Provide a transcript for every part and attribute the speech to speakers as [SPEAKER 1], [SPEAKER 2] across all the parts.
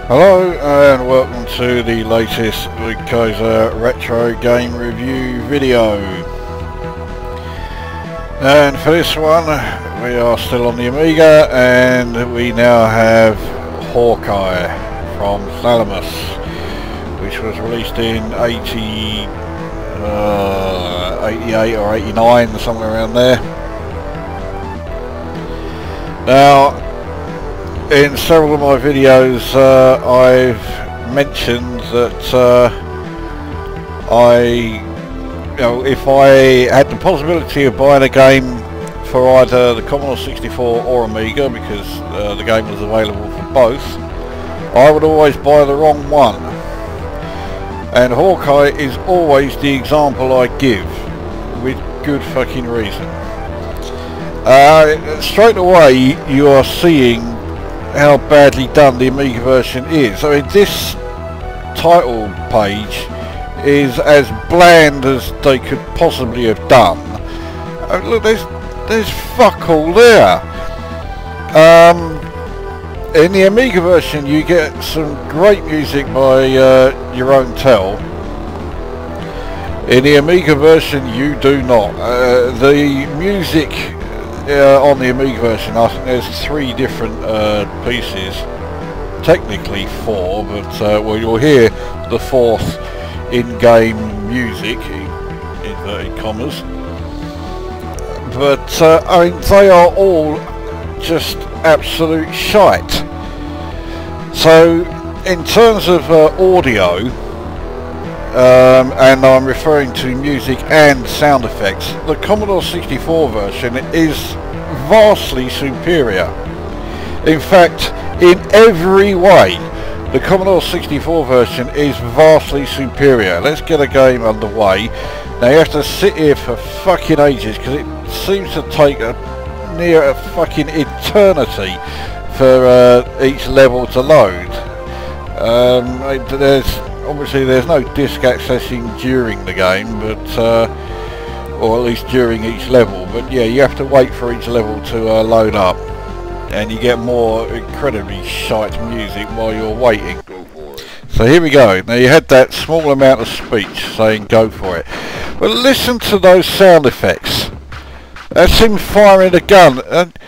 [SPEAKER 1] Hello and welcome to the latest Kaiser Retro game review video. And for this one we are still on the Amiga and we now have Hawkeye from Thalamus, which was released in 88 or 89, somewhere around there. Now, in several of my videos I've mentioned that if I had the possibility of buying a game for either the Commodore 64 or Amiga, because the game was available for both, I would always buy the wrong one. And Hawkeye is always the example I give, with good fucking reason. Straight away you are seeing how badly done the Amiga version is. I mean, this title page is as bland as they could possibly have done. Look, there's fuck all there. In the Amiga version you get some great music by Jeroen Tel. In the Amiga version you do not. The music on the Amiga version, I think there's 3 different pieces, technically 4, but well, you'll hear the 4th in-game music, inverted commas, but I mean, they are all just absolute shite. So in terms of audio, and I'm referring to music and sound effects, the Commodore 64 version is vastly superior. In fact, in every way, the Commodore 64 version is vastly superior. Let's get a game underway. Now you have to sit here for fucking ages because it seems to take near a fucking eternity for each level to load. Obviously there's no disk accessing during the game, but or at least during each level, but yeah, you have to wait for each level to load up, and you get more incredibly shite music while you're waiting. So here we go. Now you had that small amount of speech saying go for it, but listen to those sound effects. That's him firing a gun, and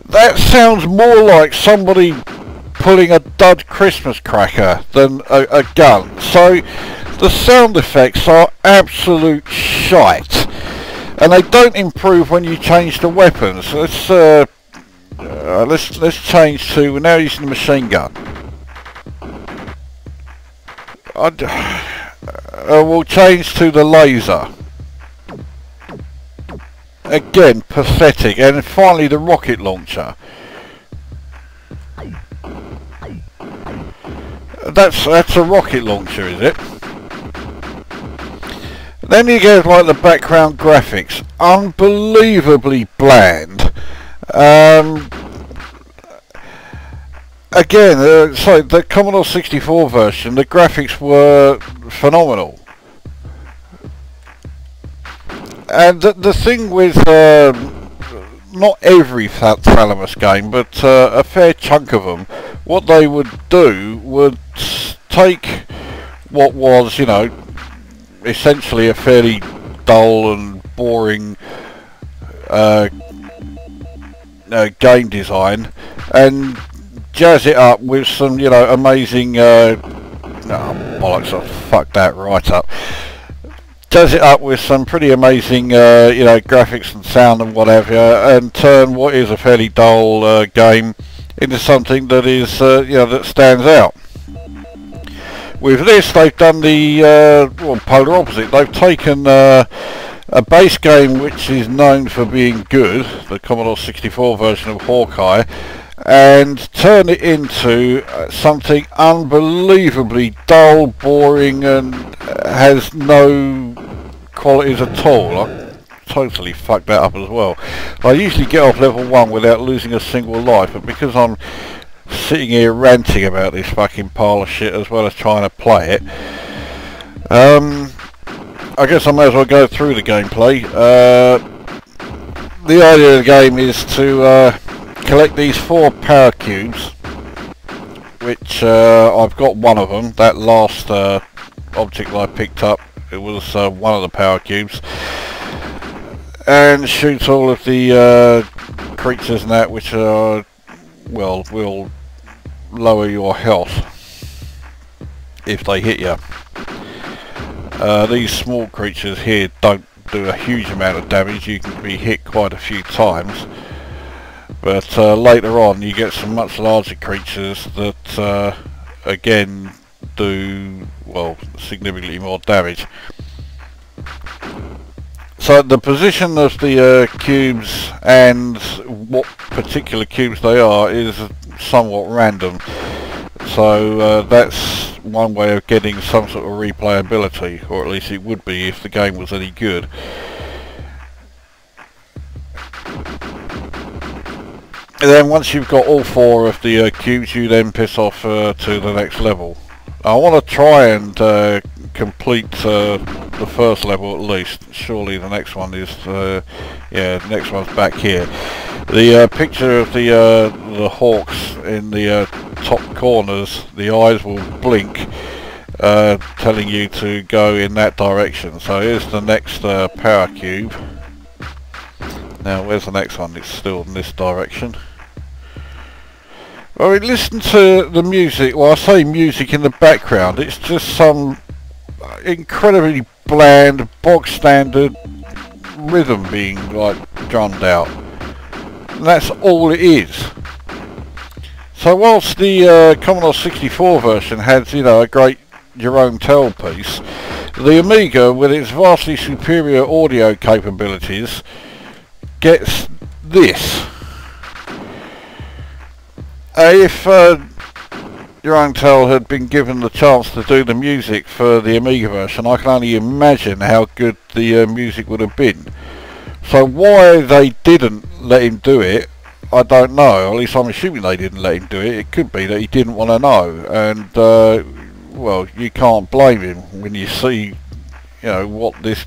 [SPEAKER 1] that sounds more like somebody pulling a dud Christmas cracker than a gun. So the sound effects are absolute shite, and they don't improve when you change the weapons. Let's change to, we're now using the machine gun. We'll change to the laser. Again, pathetic. And finally the rocket launcher. That's a rocket launcher, is it? Then you get like the background graphics, unbelievably bland. Again, so the Commodore 64 version, the graphics were phenomenal. And the thing with not every Thalamus game, but a fair chunk of them, what they would do would take what was, you know, essentially a fairly dull and boring game design and jazz it up with some, you know, amazing bollocks, I fucked that right up. Jazz it up with some pretty amazing you know, graphics and sound and whatever, and turn what is a fairly dull game into something that is you know, that stands out. With this they've done the well, polar opposite. They've taken a base game which is known for being good, the Commodore 64 version of Hawkeye, and turn it into something unbelievably dull, boring, and has no qualities at all. I totally fucked that up as well. I usually get off level 1 without losing a single life, but because I'm sitting here ranting about this fucking pile of shit as well as trying to play it, I guess I may as well go through the gameplay. The idea of the game is to collect these 4 power cubes, which I've got one of them. That last object that I picked up, it was one of the power cubes, and shoot all of the creatures and that, which are, well, will lower your health if they hit you. These small creatures here don't do a huge amount of damage. You can be hit quite a few times, but later on you get some much larger creatures that again do, well, significantly more damage. So the position of the cubes and what particular cubes they are is somewhat random. So that's one way of getting some sort of replayability, or at least it would be if the game was any good. And then once you've got all 4 of the cubes, you then piss off to the next level. I want to try and complete the first level at least. Surely the next one is, yeah, the next one's back here. The picture of the hawks in the top corners, the eyes will blink, telling you to go in that direction. So here's the next power cube. Now where's the next one? It's still in this direction. Well, listen to the music. Well, I say music in the background. It's just some incredibly bland, bog standard rhythm being like drummed out. And that's all it is. So whilst the Commodore 64 version had, you know, a great Jerome Tell piece, the Amiga, with its vastly superior audio capabilities, gets this. If Jerome Tell had been given the chance to do the music for the Amiga version, I can only imagine how good the music would have been. So why they didn't let him do it, I don't know. At least I'm assuming they didn't let him do it. It could be that he didn't want to know, and well, you can't blame him when you see, you know, what this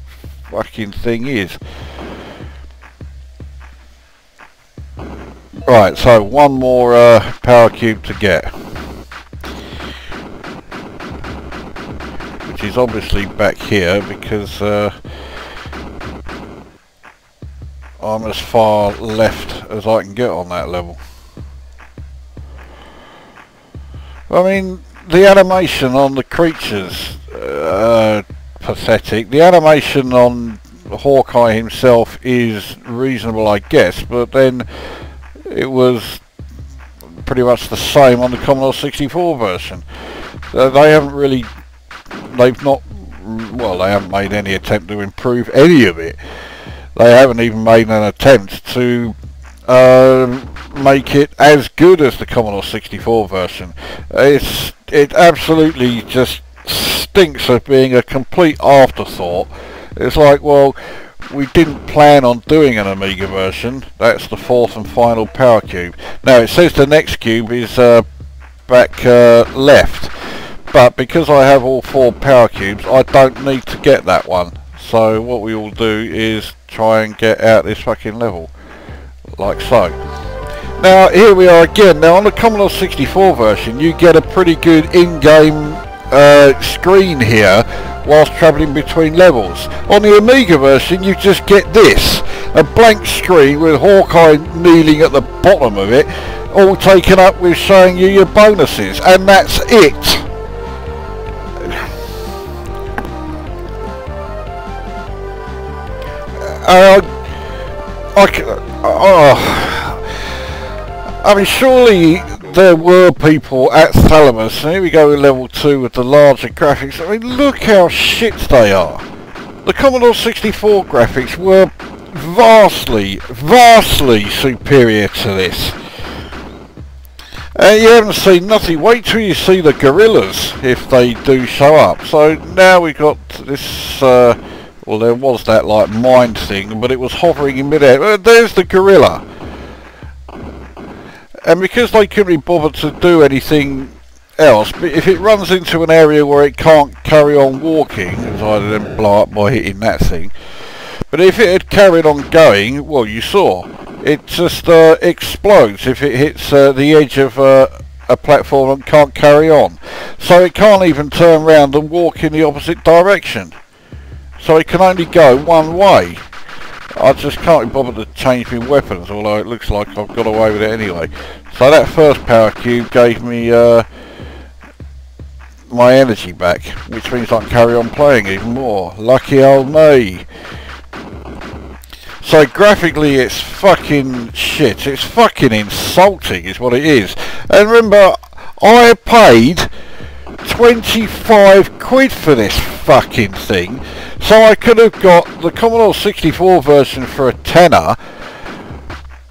[SPEAKER 1] fucking thing is. Right, so one more power cube to get, which is obviously back here because I'm as far left as I can get on that level. I mean, the animation on the creatures, pathetic. The animation on Hawkeye himself is reasonable, I guess, but then it was pretty much the same on the Commodore 64 version. They haven't really, they've not, well, they haven't made any attempt to improve any of it. They haven't even made an attempt to make it as good as the Commodore 64 version. It absolutely just stinks of being a complete afterthought. It's like, well, we didn't plan on doing an Amiga version. That's the 4th and final power cube. Now it says the next cube is back left, but because I have all 4 power cubes, I don't need to get that one. So what we will do is try and get out this fucking level, like so. Now here we are again. Now on the Commodore 64 version, you get a pretty good in-game screen here whilst travelling between levels. On the Amiga version, you just get this, a blank screen with Hawkeye kneeling at the bottom of it, all taken up with showing you your bonuses, and that's it. I mean, surely there were people at Thalamus, and here we go with level 2 with the larger graphics. I mean, look how shit they are. The Commodore 64 graphics were vastly superior to this. And you haven't seen nothing. Wait till you see the gorillas, if they do show up. So now we've got this, well, there was that like mind thing, but it was hovering in midair. There's the gorilla. And because they couldn't be bothered to do anything else, but if it runs into an area where it can't carry on walking, it's either then blow up by hitting that thing. But if it had carried on going, well, you saw, it just explodes if it hits the edge of a platform and can't carry on. So it can't even turn around and walk in the opposite direction. So it can only go one way. I just can't be bothered to change my weapons, although it looks like I've got away with it anyway. So that first power cube gave me my energy back, which means I can carry on playing even more. Lucky old me. So graphically it's fucking shit. It's fucking insulting is what it is. And remember, I paid 25 quid for this fucking thing, so I could have got the Commodore 64 version for a tenner,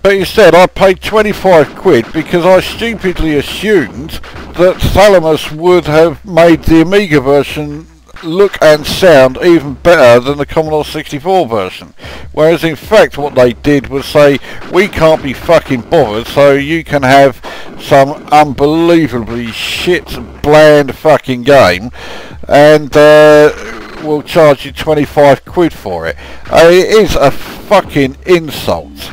[SPEAKER 1] but instead I paid 25 quid because I stupidly assumed that Thalamus would have made the Amiga version look and sound even better than the Commodore 64 version, whereas in fact what they did was say, we can't be fucking bothered, so you can have some unbelievably shit bland fucking game and we'll charge you 25 quid for it. It is a fucking insult.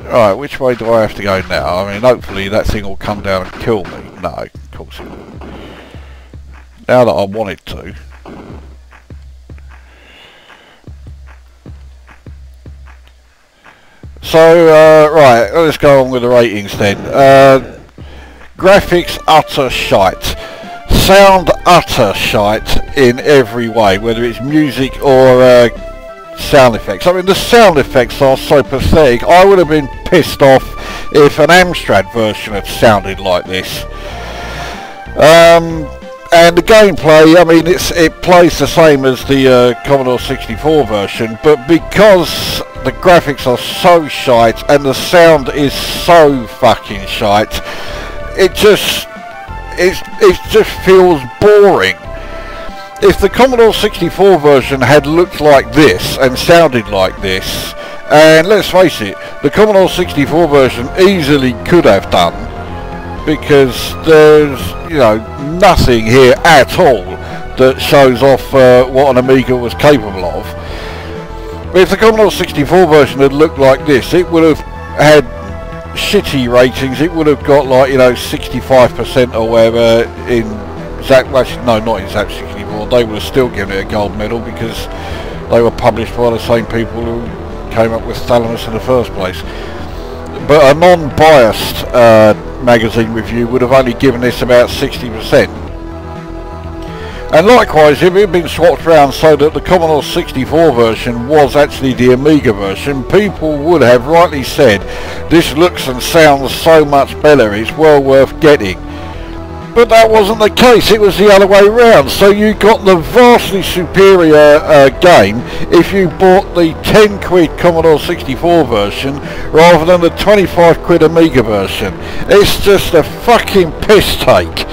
[SPEAKER 1] Alright, which way do I have to go now? I mean, hopefully that thing will come down and kill me. No, of course it won't. Now that I want it to. So, right, let's go on with the ratings then. Graphics, utter shite. Sound, utter shite in every way, whether it's music or sound effects. I mean, the sound effects are so pathetic. I would have been pissed off if an Amstrad version had sounded like this. And the gameplay, I mean, it plays the same as the Commodore 64 version, but because the graphics are so shite and the sound is so fucking shite, it just feels boring. If the Commodore 64 version had looked like this and sounded like this, and let's face it, the Commodore 64 version easily could have done, because there's, you know, nothing here at all that shows off what an Amiga was capable of. But if the Commodore 64 version had looked like this, it would have had shitty ratings. It would have got, like, you know, 65% or whatever in Zap, actually, no, not in Zap 64. They would have still given it a gold medal because they were published by the same people who came up with Thalamus in the first place. But a non-biased magazine review would have only given this about 60%. And likewise, if it had been swapped around so that the Commodore 64 version was actually the Amiga version, people would have rightly said, this looks and sounds so much better, it's well worth getting. But that wasn't the case, it was the other way around. So you got the vastly superior game if you bought the 10 quid Commodore 64 version rather than the 25 quid Amiga version. It's just a fucking piss take.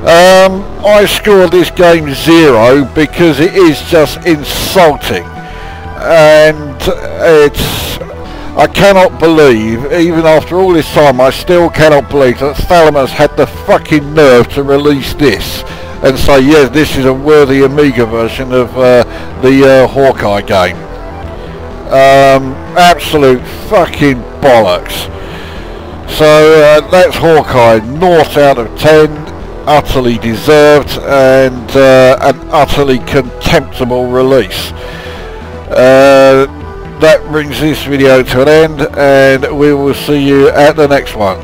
[SPEAKER 1] I scored this game 0 because it is just insulting, and I cannot believe, even after all this time, I still cannot believe that Thalamus had the fucking nerve to release this and say, yes, this is a worthy Amiga version of the Hawkeye game. Absolute fucking bollocks. So that's Hawkeye, 0 out of 10, utterly deserved, and an utterly contemptible release. That brings this video to an end, and we will see you at the next one.